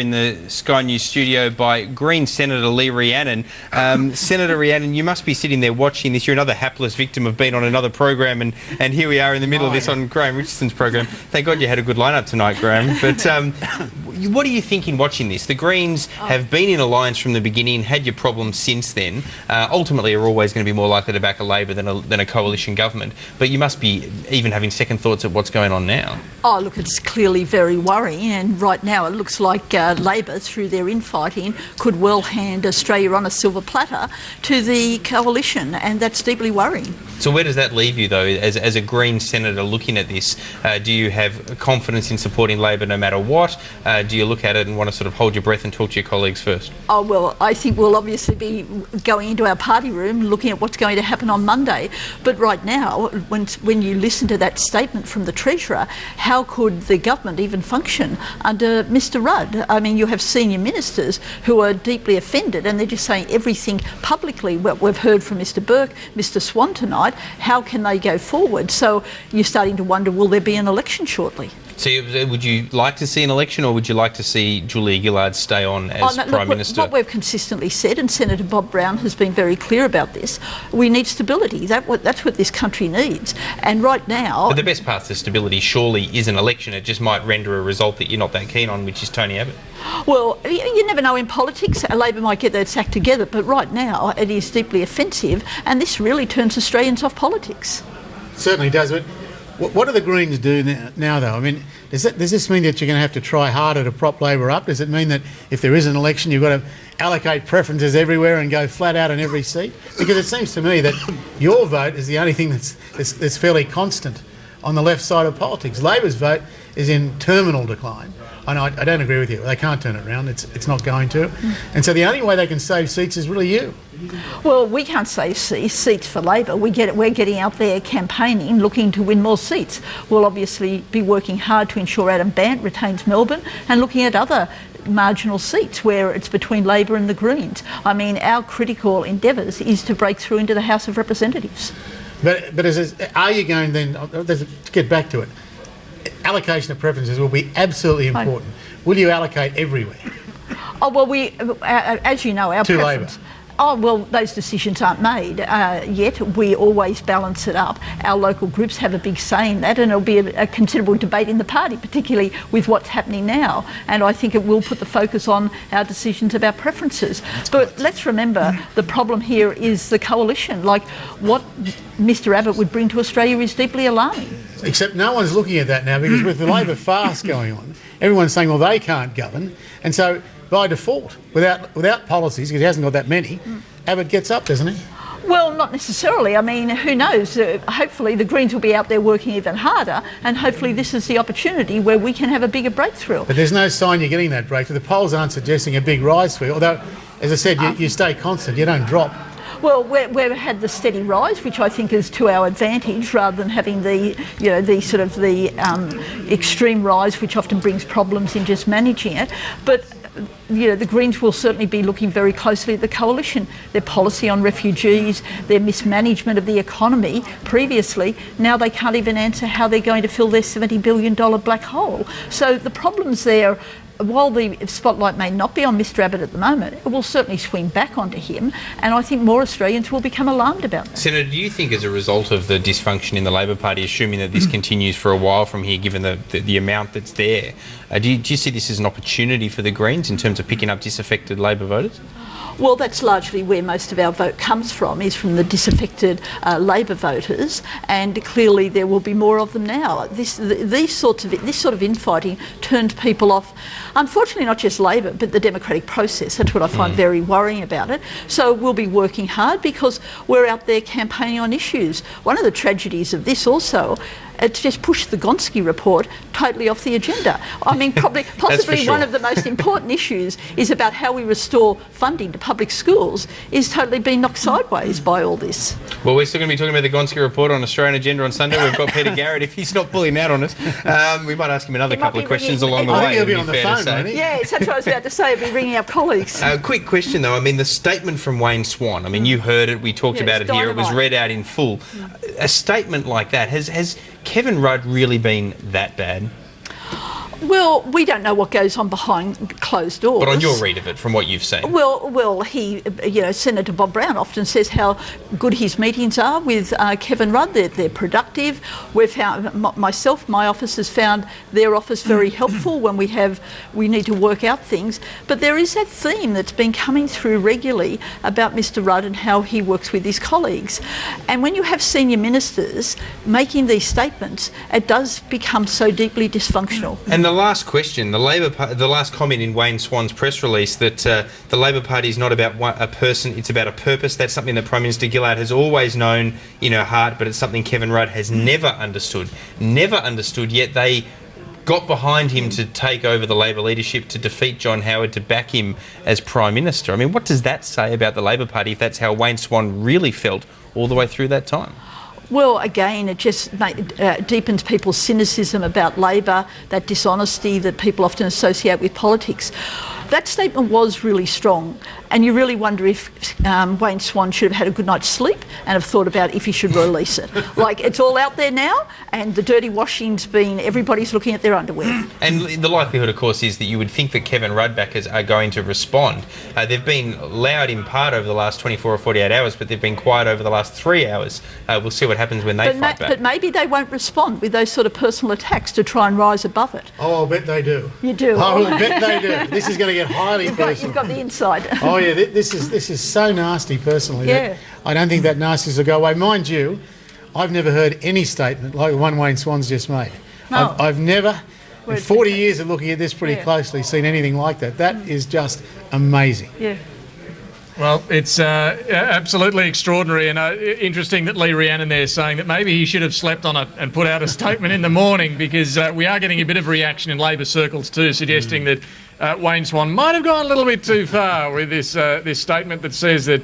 in the Sky News studio by Green Senator Rhiannon. Senator Rhiannon, you must be sitting there watching this. You're another hapless victim of being on another program, and here we are in the middle of this on Graham Richardson's program. Thank God you had a good lineup tonight, Graham. But what are you thinking watching this? The Greens have been in alliance from the beginning, had your problems since then. Ultimately, are always going to be more likely to back a Labor than a coalition government. But you must be even having second thoughts at what's going on now. Oh, look, it's clearly very worrying, and right now it looks like Labor, through their infighting, could well hand Australia on a silver platter to the coalition, and that's deeply worrying. So where does that leave you, though, as a Green senator looking at this? Do you have confidence in supporting Labor no matter what? Do you look at it and want to sort of hold your breath and talk to your colleagues first? Oh, well, I think we'll obviously be going into our party room looking at what's going to happen on Monday. But right now, when you listen to that statement from the Treasurer, how could the government even function under Mr Rudd? I mean, you have senior ministers who are deeply offended, and they're just saying everything publicly. What we've heard from Mr Burke, Mr Swan tonight, how can they go forward? So you're starting to wonder, will there be an election shortly? So would you like to see an election, or would you like to see Julia Gillard stay on as Prime Minister? What we've consistently said, and Senator Bob Brown has been very clear about this, we need stability. That's what this country needs. And right now... But the best path to stability surely is an election. It just might render a result that you're not that keen on, which is Tony Abbott. Well, you never know in politics. Labor might get its act together, but right now it is deeply offensive, and this really turns Australians off politics. It certainly does. But what do the Greens do now, though? I mean, does this mean that you're going to have to try harder to prop Labor up? Does it mean that if there is an election, you've got to allocate preferences everywhere and go flat out on every seat? Because it seems to me that your vote is the only thing that's fairly constant on the left side of politics. Labor's vote is in terminal decline. And I don't agree with you. They can't turn it around. It's not going to. And so the only way they can save seats is really you. Well, we can't save seats for Labor. We're getting out there campaigning, looking to win more seats. We'll obviously be working hard to ensure Adam Bandt retains Melbourne, and looking at other marginal seats where it's between Labor and the Greens. I mean, our critical endeavours is to break through into the House of Representatives. But are you going then, to get back to it, allocation of preferences will be absolutely important. Will you allocate everywhere? Oh, well, as you know, our to preference... Labor. Oh, well, those decisions aren't made yet. We always balance it up. Our local groups have a big say in that, and it'll be a considerable debate in the party, particularly with what's happening now. And I think it will put the focus on our decisions about preferences. But let's remember, the problem here is the coalition. Like, what Mr Abbott would bring to Australia is deeply alarming. Except no one's looking at that now, because with the Labor fast going on, everyone's saying, well, they can't govern. And so by default, without policies, because he hasn't got that many, Abbott gets up, doesn't he? Well, not necessarily. I mean, who knows? Hopefully the Greens will be out there working even harder, and hopefully this is the opportunity where we can have a bigger breakthrough. But there's no sign you're getting that breakthrough. The polls aren't suggesting a big rise for you, although, as I said, you stay constant, you don't drop. Well, we've had the steady rise, which I think is to our advantage, rather than having the extreme rise, which often brings problems in just managing it. But the Greens will certainly be looking very closely at the coalition. Their policy on refugees, their mismanagement of the economy previously, now they can't even answer how they're going to fill their $70 billion black hole. So the problems there, while the spotlight may not be on Mr Abbott at the moment, it will certainly swing back onto him, and I think more Australians will become alarmed about that. Senator, do you think as a result of the dysfunction in the Labor Party, assuming that this continues for a while from here, given the amount that's there, do you see this as an opportunity for the Greens in terms of picking up disaffected Labor voters? Well, that's largely where most of our vote comes from, is from the disaffected Labor voters, and clearly there will be more of them now. This sort of infighting turned people off, unfortunately not just Labor, but the democratic process. That's what I find very worrying about it. So we'll be working hard because we're out there campaigning on issues. One of the tragedies of this also, it's just pushed the Gonski report totally off the agenda. I mean, possibly sure. One of the most important issues is about how we restore funding to public schools is totally being knocked sideways by all this. Well, we're still going to be talking about the Gonski report on Australian Agenda on Sunday. We've got Peter Garrett. If he's not pulling out on it, we might ask him another couple of questions along the way. I think he'll be on the phone, won't he? Yes, that's what I was about to say. He'll be ringing our colleagues. Quick question, though. I mean, the statement from Wayne Swan, I mean, you heard it. We talked about it here. It was read out in full. A statement like that, has Kevin Rudd really been that bad? Well, we don't know what goes on behind closed doors. But on your read of it, from what you've seen. Well, Senator Bob Brown often says how good his meetings are with Kevin Rudd. They're productive. We've found, my office has found their office very helpful when we need to work out things. But there is that theme that's been coming through regularly about Mr. Rudd and how he works with his colleagues. And when you have senior ministers making these statements, it does become so deeply dysfunctional. And the last question, the last comment in Wayne Swan's press release that the Labor Party is not about a person, it's about a purpose. That's something that Prime Minister Gillard has always known in her heart, but it's something Kevin Rudd has never understood. Never understood, yet they got behind him to take over the Labor leadership, to defeat John Howard, to back him as Prime Minister. I mean, what does that say about the Labor Party if that's how Wayne Swan really felt all the way through that time? Well, again, it just deepens people's cynicism about Labor, that dishonesty that people often associate with politics. That statement was really strong, and you really wonder if Wayne Swan should have had a good night's sleep and have thought about if he should release it. Like, it's all out there now, and the dirty washing's been, everybody's looking at their underwear. And the likelihood, of course, is that you would think that Kevin Rudd backers are going to respond. They've been loud in part over the last 24 or 48 hours, but they've been quiet over the last 3 hours. We'll see what happens when they fight back. But maybe they won't respond with those sort of personal attacks to try and rise above it. Oh, I'll bet they do. You do? I will bet they do. This is going to get highly personal. You've got the inside. Oh yeah, this is so nasty personally. Yeah. I don't think that nastiness will go away. Mind you, I've never heard any statement like the one Wayne Swan's just made. No. I've never, in 40 years of looking at this pretty closely, seen anything like that. That is just amazing. Yeah. Well, it's absolutely extraordinary, and interesting that Rhiannon there saying that maybe he should have slept on it and put out a statement in the morning, because we are getting a bit of reaction in Labor circles too, suggesting that Wayne Swan might have gone a little bit too far with this statement that says that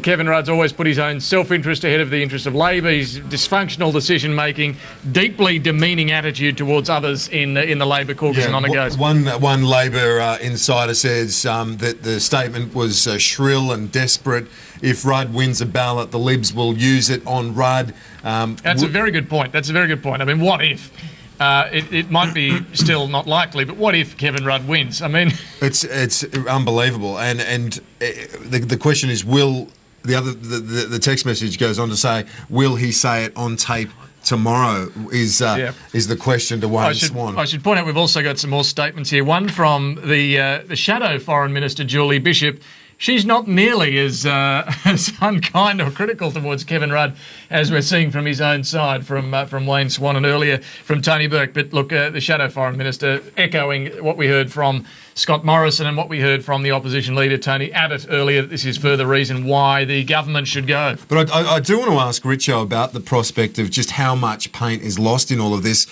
Kevin Rudd's always put his own self-interest ahead of the interest of Labor. His dysfunctional decision-making, deeply demeaning attitude towards others in the Labor caucus, and on it goes. One Labor insider says that the statement was shrill and desperate. If Rudd wins a ballot, the Libs will use it on Rudd. That's a very good point. I mean, what if? It might be still not likely, but what if Kevin Rudd wins? I mean, it's unbelievable, and the question is, will the text message goes on to say, will he say it on tape tomorrow? Is the question to Wayne Swan. I should point out we've also got some more statements here. One from the shadow Foreign Minister Julie Bishop. She's not nearly as unkind or critical towards Kevin Rudd as we're seeing from his own side, from Wayne Swan, and earlier from Tony Burke. But look, the shadow Foreign Minister echoing what we heard from Scott Morrison and what we heard from the opposition leader Tony Abbott earlier. This is further reason why the government should go. But I do want to ask Richo about the prospect of just how much paint is lost in all of this.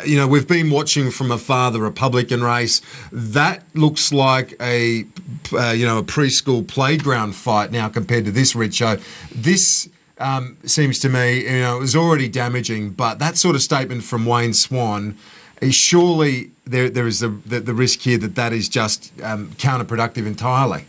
We've been watching from afar the Republican race. That looks like a preschool playground fight now compared to this, Richo. This seems to me, it was already damaging, but that sort of statement from Wayne Swan is surely there is the risk here that is just counterproductive entirely.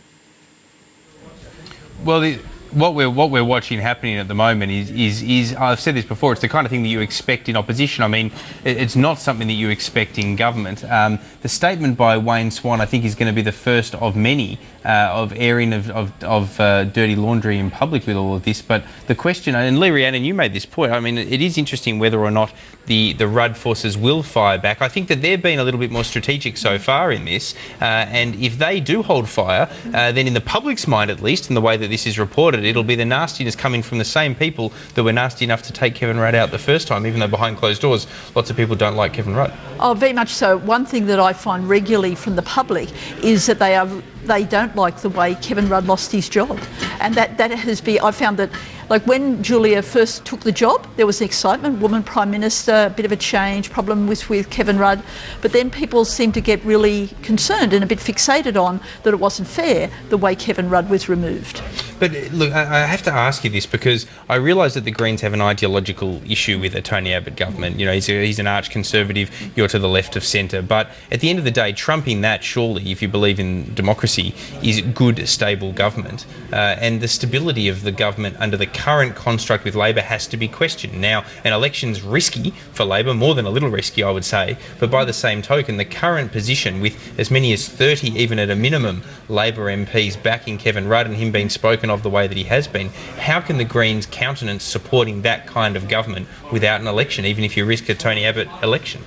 Well, what we're watching happening at the moment is I've said this before, it's the kind of thing that you expect in opposition. I mean, it's not something that you expect in government. The statement by Wayne Swan, I think, is going to be the first of many of airing of dirty laundry in public with all of this. But the question, and Rhiannon, you made this point, I mean, it is interesting whether or not the Rudd forces will fire back. I think that they've been a little bit more strategic so far in this, and if they do hold fire, then in the public's mind at least, in the way that this is reported, it'll be the nastiness coming from the same people that were nasty enough to take Kevin Rudd out the first time, even though behind closed doors lots of people don't like Kevin Rudd. Oh, very much so. One thing that I find regularly from the public is that they don't like the way Kevin Rudd lost his job, and that has been. I found that, like, when Julia first took the job, there was excitement, woman Prime Minister, a bit of a change, problem with Kevin Rudd, but then people seemed to get really concerned and a bit fixated on that it wasn't fair the way Kevin Rudd was removed. But look, I have to ask you this because I realise that the Greens have an ideological issue with the Tony Abbott government. He's an arch conservative, you're to the left of centre, but at the end of the day, trumping that, surely, if you believe in democracy, is good, stable government. And the stability of the government under the current construct with Labor has to be questioned. Now, an election's risky for Labor, more than a little risky, I would say, but by the same token, the current position with as many as 30, even at a minimum, Labor MPs backing Kevin Rudd and him being spoken of the way that he has been, how can the Greens countenance supporting that kind of government without an election, even if you risk a Tony Abbott election?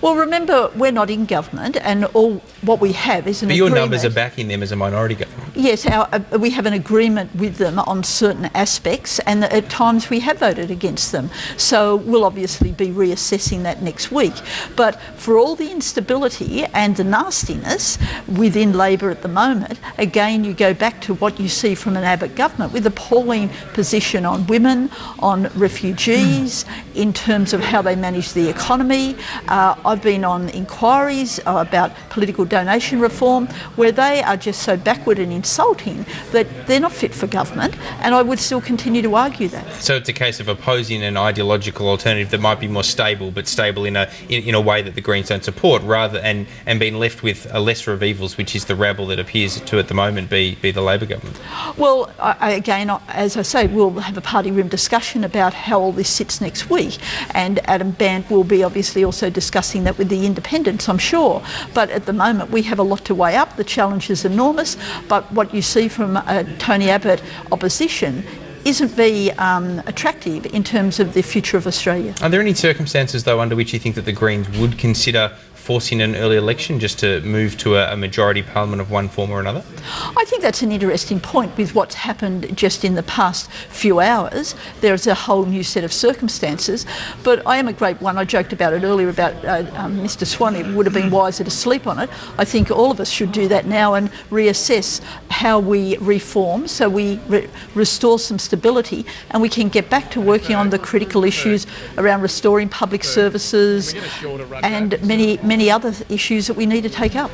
Well, remember, we're not in government, and all what we have is an But your agreement. numbers are backing them as a minority government. Yes, we have an agreement with them on certain aspects, and at times we have voted against them. So we'll obviously be reassessing that next week. But for all the instability and the nastiness within Labor at the moment, again, you go back to what you see from an Abbott government with appalling position on women, on refugees, in terms of how they manage the economy. I've been on inquiries about political donation reform where they are just so backward and insulting that they're not fit for government, and I would still continue to argue that. So it's a case of opposing an ideological alternative that might be more stable, but stable in a way that the Greens don't support, rather and being left with a lesser of evils, which is the rabble that appears to at the moment be the Labor government. Well, again, as I say, we'll have a party room discussion about how all this sits next week, and Adam Bandt will be obviously also discussing that with the independents, I'm sure. But at the moment, we have a lot to weigh up. The challenge is enormous, but what you see from Tony Abbott opposition isn't very attractive in terms of the future of Australia. Are there any circumstances, though, under which you think that the Greens would consider forcing an early election just to move to a majority parliament of one form or another? I think that's an interesting point with what's happened just in the past few hours. There's a whole new set of circumstances, but I am a great one. I joked about it earlier about Mr. Swan. It would have been wiser to sleep on it. I think all of us should do that now and reassess how we reform so we restore some stability and we can get back to working on the critical issues around restoring public services and many other issues that we need to take up.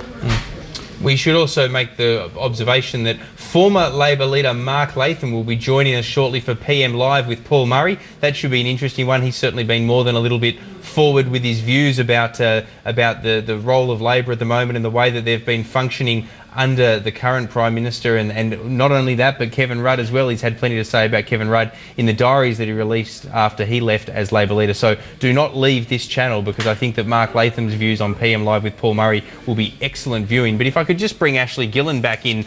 We should also make the observation that former Labor leader Mark Latham will be joining us shortly for PM Live with Paul Murray. That should be an interesting one. He's certainly been more than a little bit forward with his views about the role of Labor at the moment and the way that they've been functioning under the current Prime Minister, and not only that, but Kevin Rudd as well. He's had plenty to say about Kevin Rudd in the diaries that he released after he left as Labor leader. So do not leave this channel, because I think that Mark Latham's views on PM Live with Paul Murray will be excellent viewing. But if I could just bring Ashley Gillen back in